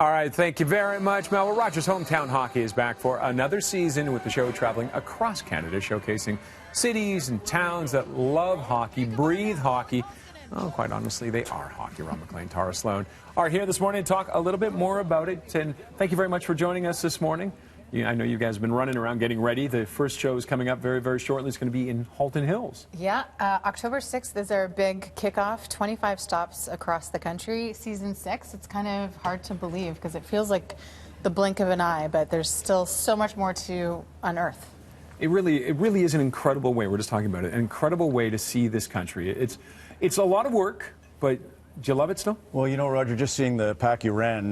All right, thank you very much, Mel. Well, Rogers Hometown Hockey is back for another season with the show traveling across Canada, showcasing cities and towns that love hockey, breathe hockey. Oh, quite honestly, they are hockey. MacLean and Tara Slone are here this morning to talk a little bit more about it. And thank you very much for joining us this morning. I know you guys have been running around getting ready. The first show is coming up very, very shortly. It's going to be in Halton Hills. Yeah, October 6th is our big kickoff. 25 stops across the country. Season 6. It's kind of hard to believe because it feels like the blink of an eye, but there's still so much more to unearth. It really is an incredible way. We're just talking about it. An incredible way to see this country. It's a lot of work, but do you love it still? Well, you know, Roger, just seeing the pack you ran,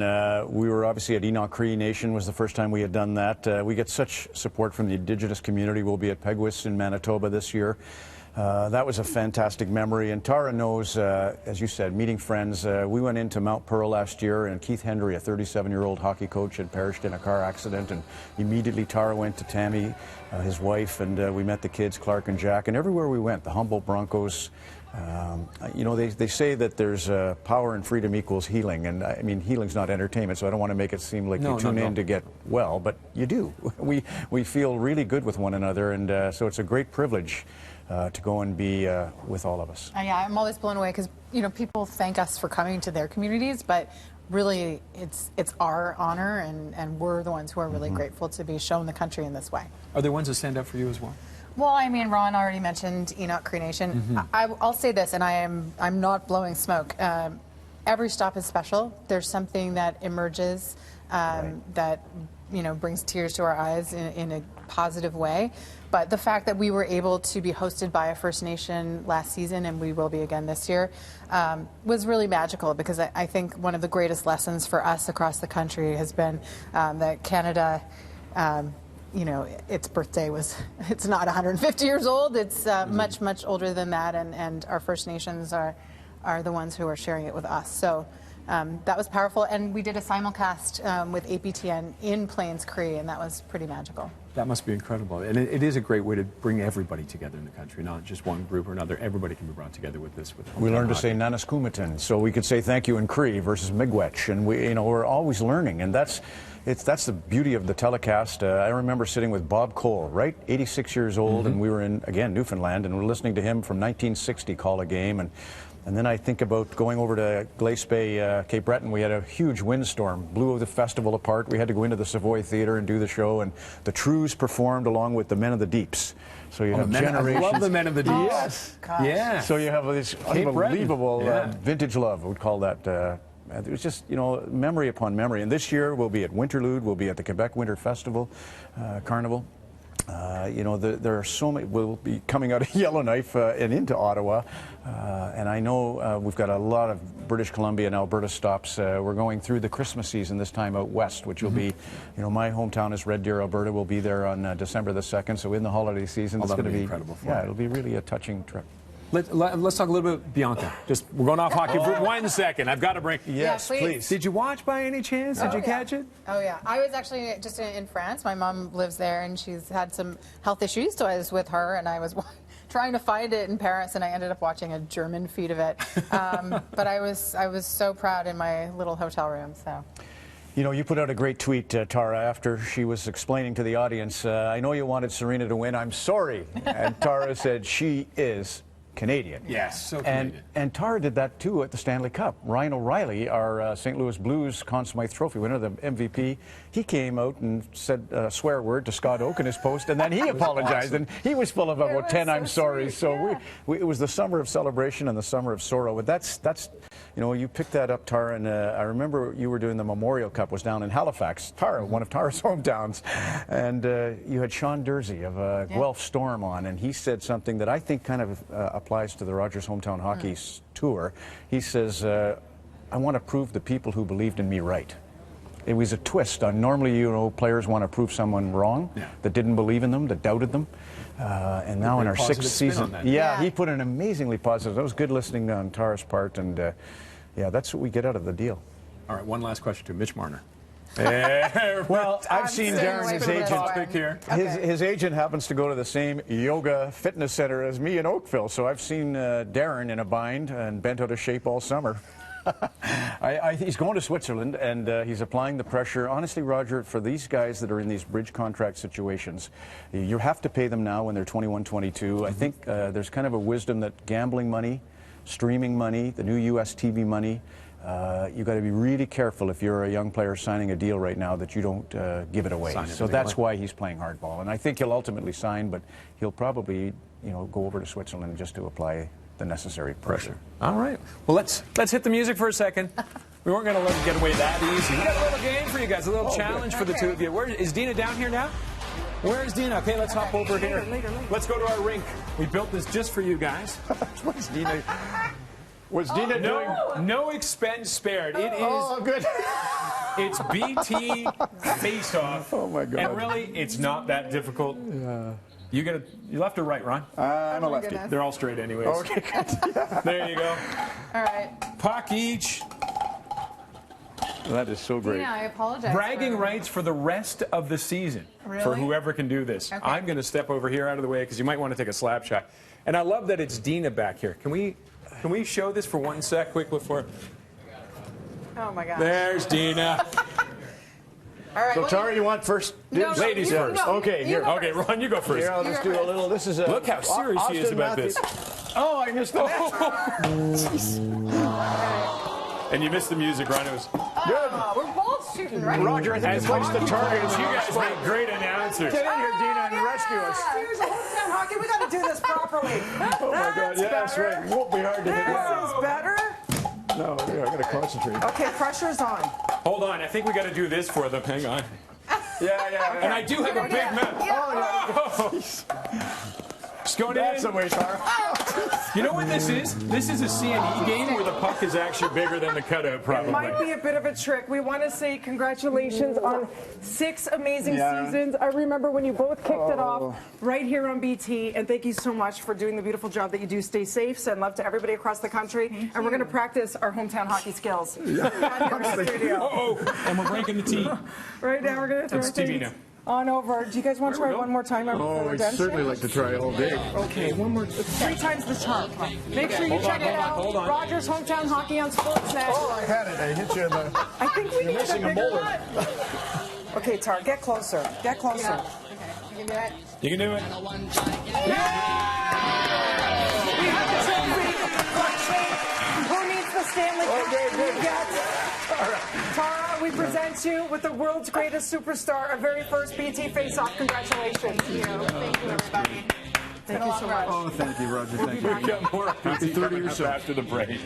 we were obviously at Enoch Cree Nation was the first time we had done that. We get such support from the Indigenous community. We'll be at Pegwis in Manitoba this year. That was a fantastic memory. And Tara knows, as you said, meeting friends. We went into Mount Pearl last year, and Keith Hendry, a 37-year-old hockey coach, had perished in a car accident. And immediately Tara went to Tammy, his wife, and we met the kids, Clark and Jack. And everywhere we went, the Humboldt Broncos, you know, they say that there's power and freedom equals healing. And I mean, healing's not entertainment, so I don't want to make it seem like you tune in to get well, but you do. We feel really good with one another, and so it's a great privilege to go and be with all of us. Yeah, I'm always blown away because, you know, people thank us for coming to their communities, but really it's our honor, and we're the ones who are really grateful to be shown the country in this way. Are there ones that stand out for you as well? Well, I mean, Ron already mentioned Enoch Cree Nation. I'll say this, and I'm not blowing smoke. Every stop is special. There's something that emerges that, you know, brings tears to our eyes in a positive way. But the fact that we were able to be hosted by a First Nation last season, and we will be again this year, was really magical, because I think one of the greatest lessons for us across the country has been that Canada, you know, its birthday it's not 150 years old. It's much, much older than that, and our First Nations are the ones who are sharing it with us. So that was powerful, and we did a simulcast with APTN in Plains Cree, and that was pretty magical. That must be incredible, and it is a great way to bring everybody together in the country, not just one group or another. Everybody can be brought together with this. We learned to say Naniskumatin, so we could say thank you in Cree versus Miigwech, and we're always learning, and that's the beauty of the telecast. I remember sitting with Bob Cole, right, 86 years old, and we were in, again, Newfoundland, and we're listening to him from 1960 call a game, and then I think about going over to Glace Bay, Cape Breton. We had a huge windstorm, blew the festival apart. We had to go into the Savoy Theatre and do the show, and the Trews performed along with the Men of the Deeps. So you have generations. I love the Men of the Deeps. Yes. Yeah. So you have this unbelievable vintage love, we'd call that. It was just, you know, memory upon memory. And this year we'll be at Winterlude, we'll be at the Quebec Winter Festival, Carnival. You know, there are so many. We'll be coming out of Yellowknife and into Ottawa, and I know we've got a lot of British Columbia and Alberta stops. We're going through the Christmas season this time out west, which will be, you know, my hometown is Red Deer, Alberta. We'll be there on December the 2nd, so in the holiday season, it's going to be incredible. Yeah, it'll be really a touching trip. Let's talk a little bit, Bianca. We're going off hockey for 1 second. I've got to bring. Yes, yeah, please. Did you watch by any chance? Did you catch it? Oh yeah, I was actually just in France. My mom lives there, and she's had some health issues, so I was with her, and I was trying to find it in Paris, and I ended up watching a German feed of it. But I was so proud in my little hotel room. So. You know, you put out a great tweet, Tara, after she was explaining to the audience, I know you wanted Serena to win, I'm sorry. And Tara said she is Canadian. Yes, so Canadian. And Tara did that too at the Stanley Cup. Ryan O'Reilly, our St. Louis Blues Conn Smythe Trophy winner, the MVP, he came out and said a swear word to Scott Oak in his post, and then he apologized, and he was full of about 10 I'm sorry. So it was the summer of celebration and the summer of sorrow. But that's you know, you picked that up, Tara, and I remember you were doing the Memorial Cup, was down in Halifax, Tara, one of Tara's hometowns, and you had Sean Dursey of Guelph Storm on, and he said something that I think kind of applies to the Rogers Hometown Hockey Tour. He says, I want to prove the people who believed in me right. It was a twist on, normally, you know, players want to prove someone wrong, that didn't believe in them, that doubted them. And now in our 6th season, he put an amazingly positive. That was good listening on Tara's part, and yeah, that's what we get out of the deal. All right, one last question to Mitch Marner. Well, I've seen Darren, his agent. Topic here. His agent happens to go to the same yoga fitness center as me in Oakville, so I've seen Darren in a bind and bent out of shape all summer. He's going to Switzerland, and he's applying the pressure. Honestly, Roger, for these guys that are in these bridge contract situations, you have to pay them now when they're 21, 22. I think there's kind of a wisdom that gambling money, streaming money, the new U.S. TV money, you've got to be really careful if you're a young player signing a deal right now that you don't give it away. So that's why he's playing hardball. And I think he'll ultimately sign, but he'll probably, go over to Switzerland just to apply the necessary pressure. All right. Well, let's hit the music for a second. We weren't going to let it get away that easy. We got a little game for you guys, a little challenge for the two of you. Where is Dina down here now? Where is Dina? Okay, let's hop over here. Let's go to our rink. We built this just for you guys. What's Dina? What's Dina doing? No expense spared. It is. Oh, good. It's BT face-off. Oh my God. And really, it's not that difficult. Yeah. You left or right, Ron? I'm a lefty. Goodness. They're all straight anyways. Okay, good. Yeah. There you go. All right. Puck each. That is so great. Dina, I apologize. Bragging rights for the rest of the season for Really? whoever can do this. Okay. I'm going to step over here out of the way because you might want to take a slap shot. And I love that it's Dina back here. Can we show this for 1 sec quick before? Oh my gosh. There's Dina. All right. So, well, Tara, you want first? No, Ladies you first. go. Okay, You here. go Okay, first. Ron, you go first. Here, I'll just do a little. This is a. Look how serious he is Austin about this. Oh, I missed the And you missed the music, Ron. It was Oh, we're both shooting, right? Roger, I think as it's placed the target. you guys make great announcers. Get in here, Dina, and rescue us. Here's hometown hockey. We got to do this properly. Oh my God, yeah, that's right. It won't be hard to hit. This is better. No, yeah, I got to concentrate. Okay, pressure's on. Hold on, I think we got to do this for them. Hang on. Yeah. And I do have a big map. Oh, Just going That's the in. way, Tara. You know what this is? This is a C&E game where the puck is actually bigger than the cutout, probably. Might be a bit of a trick. We want to say congratulations on 6 amazing seasons. I remember when you both kicked it off right here on BT, and thank you so much for doing the beautiful job that you do. Stay safe. Send love to everybody across the country, and we're going to practice our hometown hockey skills. Yeah. In the studio. Uh-oh, and we're breaking the tee. Right now, we're going to throw That's TV things now. on over. Do you guys want to try one more time? Before we're done? like to try all day. Okay, one more. 3 times the charm. Make sure you check it out. Rogers Hometown Hockey on Sportsnet. Oh, I had it. I hit you in the. I think we need a missing a bigger molar. one. Okay, Tar, get closer. Get closer. Okay, you can do it. You can do it. We have the trophy. Question. Who needs the Stanley Cup? good. You get. Tara, we present you with the world's greatest superstar, our very first BT Face-Off. Congratulations. Thank you, everybody. Thank you so much. Oh, thank you, Roger. Thank you. We've got more Happy 30 coming or up so. after the break.